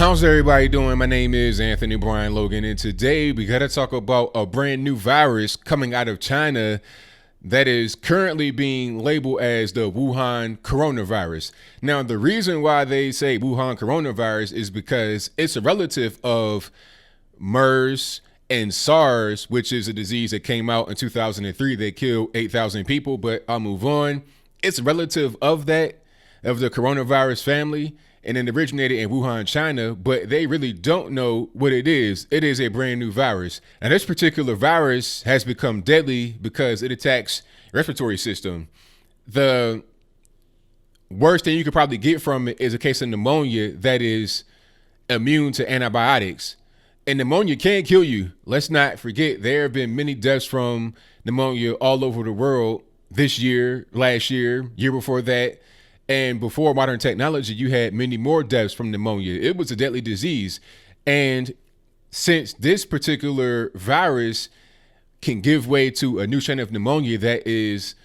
How's everybody doing? My name is Anthony Brian Logan, and today we got to talk about a brand new virus coming out of China that is currently being labeled as the Wuhan coronavirus. Now, the reason why they say Wuhan coronavirus is because it's a relative of MERS and SARS, which is a disease that came out in 2003 that killed 8,000 people, but I'll move on. It's a relative of that, of the coronavirus family, and it originated in Wuhan, China, but they really don't know what it is. It is a brand new virus. And this particular virus has become deadly because it attacks the respiratory system. The worst thing you could probably get from it is a case of pneumonia that is immune to antibiotics. And pneumonia can kill you. Let's not forget, there have been many deaths from pneumonia all over the world this year, last year, year before that. And before modern technology, you had many more deaths from pneumonia. It was a deadly disease. And since this particular virus can give way to a new strain of pneumonia that is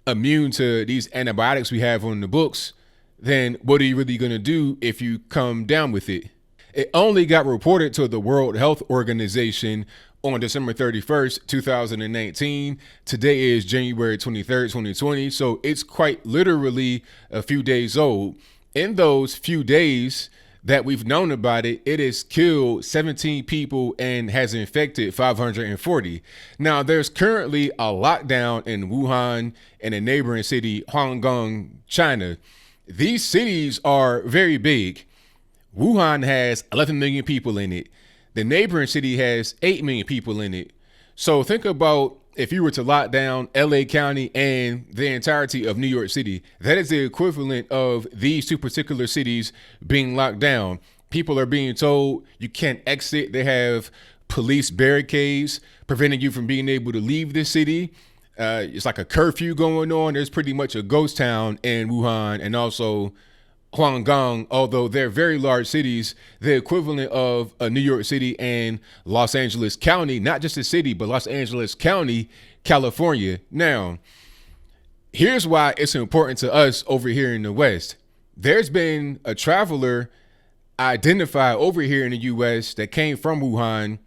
immune to these antibiotics we have on the books, then what are you really going to do if you come down with it? It only got reported to the World Health Organization on December 31st, 2019. Today is January 23rd, 2020. So it's quite literally a few days old. In those few days that we've known about it, it has killed 17 people and has infected 540. Now, there's currently a lockdown in Wuhan and a neighboring city, Guangdong, China. These cities are very big. Wuhan has 11 million people in it. The neighboring city has 8 million people in it. So think about if you were to lock down LA County and the entirety of New York City. That is the equivalent of these two particular cities being locked down. People are being told you can't exit. They have police barricades preventing you from being able to leave the city. It's like a curfew going on. There's pretty much a ghost town in Wuhan and also Guangdong, although they're very large cities, the equivalent of a New York City and Los Angeles County, not just a city, but Los Angeles County, California. Now, here's why it's important to us over here in the West. There's been a traveler identified over here in the U.S. that came from Wuhan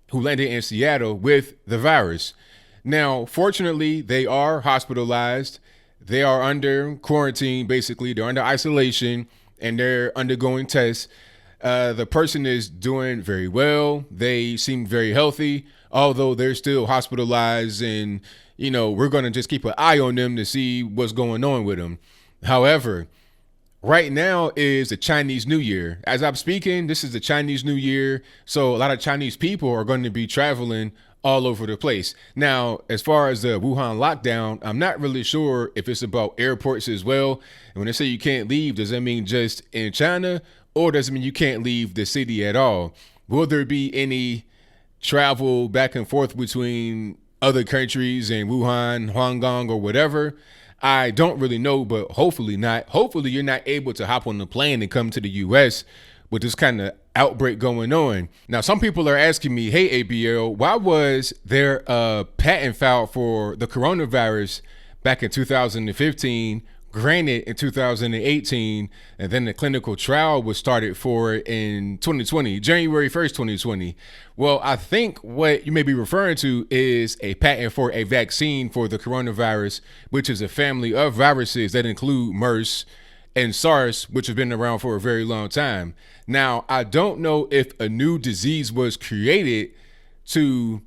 who landed in Seattle with the virus. Now, fortunately, they are hospitalized. They are under quarantine, basically. They're under isolation and they're undergoing tests. The person is doing very well. They seem very healthy, although they're still hospitalized. And, we're going to just keep an eye on them to see what's going on with them. However, right now is the Chinese New Year. As I'm speaking, this is the Chinese New Year. So a lot of Chinese people are going to be traveling all over the place. Now, as far as the Wuhan lockdown, I'm not really sure if it's about airports as well. And when they say you can't leave, does that mean just in China or does it mean you can't leave the city at all? Will there be any travel back and forth between other countries and Wuhan, Guangdong, or whatever? I don't really know, but hopefully not. Hopefully you're not able to hop on the plane and come to the U.S. with this kind of outbreak going on. Now, some people are asking me, hey, ABL, why was there a patent filed for the coronavirus back in 2015, granted in 2018, and then the clinical trial was started for it in 2020, January 1st, 2020. Well, I think what you may be referring to is a patent for a vaccine for the coronavirus, which is a family of viruses that include MERS and SARS, which have been around for a very long time. Now, I don't know if a new disease was created to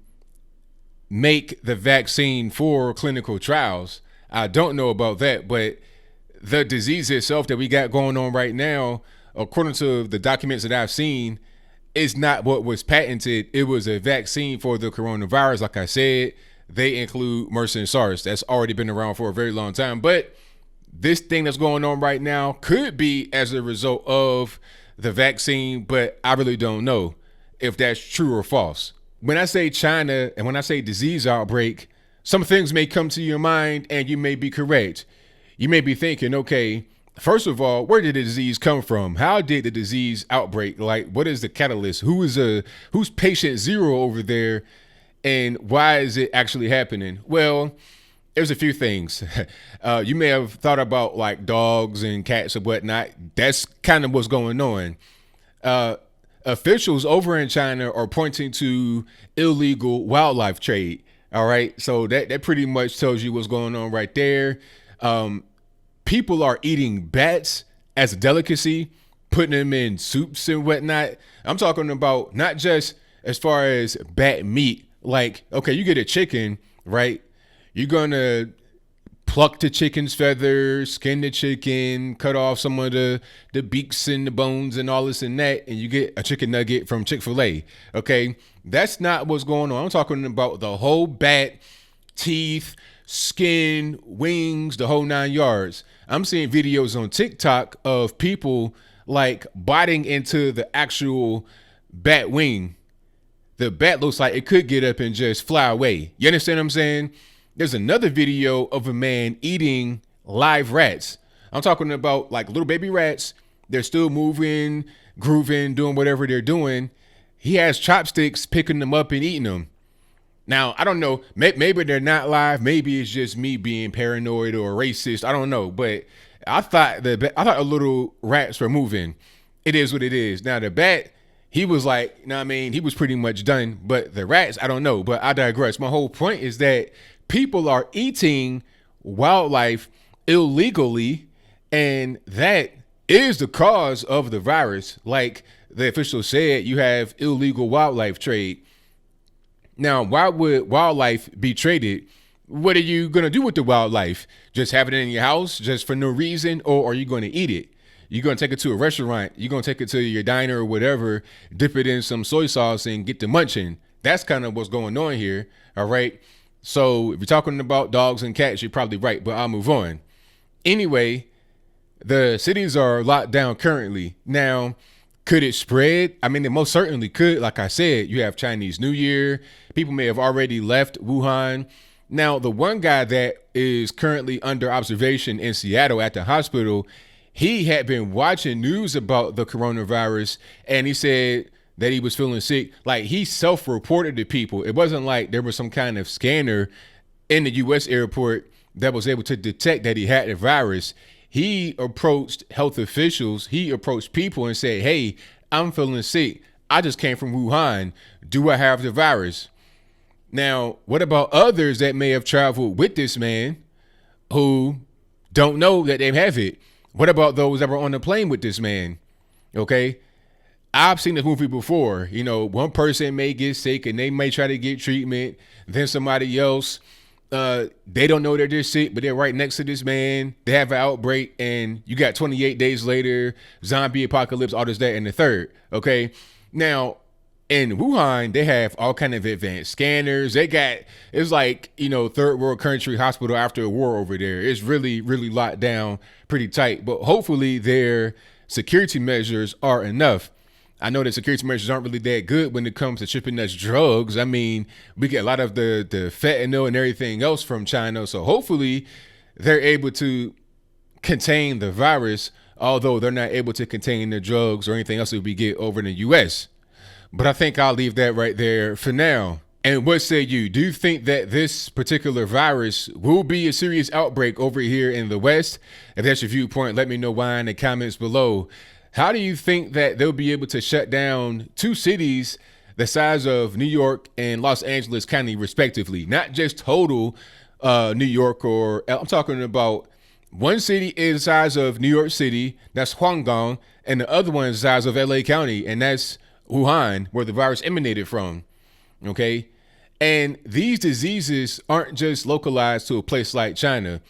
make the vaccine for clinical trials. I don't know about that, but the disease itself that we got going on right now, according to the documents that I've seen, is not what was patented. It was a vaccine for the coronavirus. Like I said, they include MERS and SARS. That's already been around for a very long time. But this thing that's going on right now could be as a result of the vaccine, but I really don't know if that's true or false. When I say China and when I say disease outbreak, some things may come to your mind and you may be correct. You may be thinking, okay, first of all, where did the disease come from? How did the disease outbreak? Like, what is the catalyst? Who's patient zero over there? And why is it actually happening? Well, there's a few things. You may have thought about like dogs and cats and whatnot. That's kind of what's going on. Uh, Officials over in China are pointing to illegal wildlife trade. All right, so that pretty much tells you what's going on right there. People are eating bats as a delicacy, putting them in soups and whatnot. I'm talking about not just as far as bat meat. Like, okay, you get a chicken, right? You're gonna pluck the chicken's feathers, skin the chicken, cut off some of the beaks and the bones and all this and that, and you get a chicken nugget from Chick-fil-A. Okay, that's not what's going on. I'm talking about the whole bat, teeth, skin, wings, the whole 9 yards. I'm seeing videos on TikTok of people like biting into the actual bat wing. The bat looks like it could get up and just fly away. You understand what I'm saying? There's another video of a man eating live rats. I'm talking about like little baby rats. They're still moving, grooving, doing whatever they're doing. He has chopsticks picking them up and eating them. Now, I don't know. Maybe they're not live. Maybe it's just me being paranoid or racist. I don't know. But I thought the little rats were moving. It is what it is. Now, the bat, he was like, you know what I mean? He was pretty much done. But the rats, I don't know. But I digress. My whole point is that people are eating wildlife illegally, and that is the cause of the virus. Like the officials said, you have illegal wildlife trade. Now, why would wildlife be traded? What are you going to do with the wildlife? Just have it in your house just for no reason? Or are you going to eat it? You're going to take it to a restaurant. You're going to take it to your diner or whatever, dip it in some soy sauce and get to munching. That's kind of what's going on here. All right. So if you're talking about dogs and cats, you're probably right, but I'll move on. Anyway, the cities are locked down currently. Now, could it spread? I mean, it most certainly could. Like I said, you have Chinese New Year. People may have already left Wuhan. Now, the one guy that is currently under observation in Seattle at the hospital, he had been watching news about the coronavirus, and he said that he was feeling sick. Like, he self-reported to people. It wasn't like there was some kind of scanner in the U.S. airport that was able to detect that he had the virus. He approached health officials. He approached people and said, hey, I'm feeling sick. I just came from Wuhan. Do I have the virus? Now, what about others that may have traveled with this man who don't know that they have it? What about those that were on the plane with this man? Okay. I've seen this movie before. You know, one person may get sick and they may try to get treatment. Then somebody else, they don't know that they're sick, but they're right next to this man. They have an outbreak, and you got 28 days later, zombie apocalypse, all this, that, and the third. Okay. Now, in Wuhan, they have all kind of advanced scanners. They got, it's like, you know, third world country hospital after a war over there. It's really, really locked down pretty tight, but hopefully their security measures are enough. I know that security measures aren't really that good when it comes to shipping us drugs. I mean, we get a lot of the fentanyl and everything else from China. So hopefully they're able to contain the virus, although they're not able to contain the drugs or anything else that we get over in the U.S. But I think I'll leave that right there for now. And what say you? Do you think that this particular virus will be a serious outbreak over here in the West? If that's your viewpoint, let me know why in the comments below. How do you think that they'll be able to shut down two cities the size of New York and Los Angeles County, respectively? Not just total New York, or I'm talking about one city is the size of New York City, that's Guangdong, and the other one is the size of LA County, and that's Wuhan, where the virus emanated from. Okay. And these diseases aren't just localized to a place like China.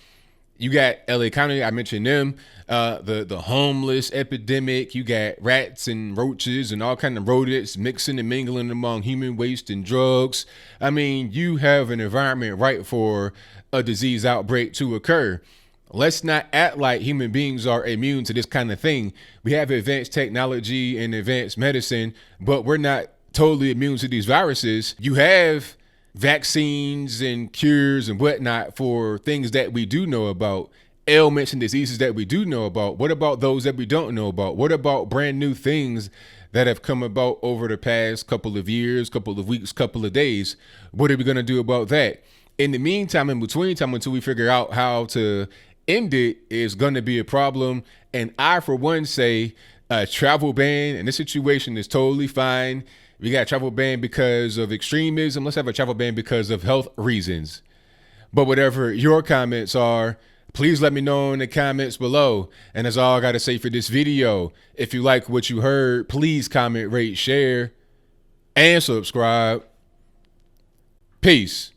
You got LA County, I mentioned them, the homeless epidemic. You got rats and roaches and all kind of rodents mixing and mingling among human waste and drugs. I mean, you have an environment right for a disease outbreak to occur. Let's not act like human beings are immune to this kind of thing. We have advanced technology and advanced medicine, but we're not totally immune to these viruses. You have vaccines and cures and whatnot for things that we do know about, ailments and diseases that we do know about. What about those that we don't know about? What about brand new things that have come about over the past couple of years, couple of weeks, couple of days? What are we going to do about that? In the meantime, in between time, until we figure out how to end it, is going to be a problem. And I, for one, say A travel ban, and this situation is totally fine. We got a travel ban because of extremism. Let's have a travel ban because of health reasons. But whatever your comments are, please let me know in the comments below. And that's all I got to say for this video. If you like what you heard, please comment, rate, share, and subscribe. Peace.